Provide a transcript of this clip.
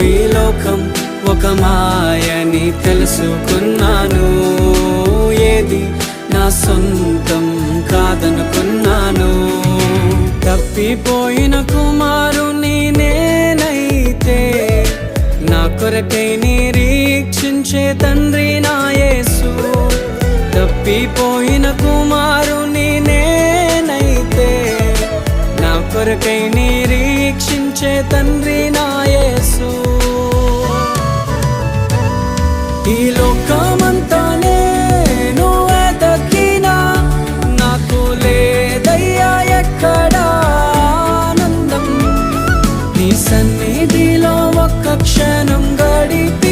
ఈ లోకం ఒక మాయని తెలుసుకున్నాను. ఏది నా సొంతం కాదనుకున్నాను. తప్పిపోయిన కుమారుని నేనైతే నా కొరకై నిరీక్షించే తండ్రి నా యేసు. తప్పిపోయిన కుమారుని నేనైతే నా కొరకై నిరీక్షించే తండ్రి నా యేసు. ఈ లోకమంతా నేను వెతకినా నాకు లేదయ్యా ఎక్కడా ఆనందం. నీ సన్నిధిలో ఒక్క క్షణం గడిపి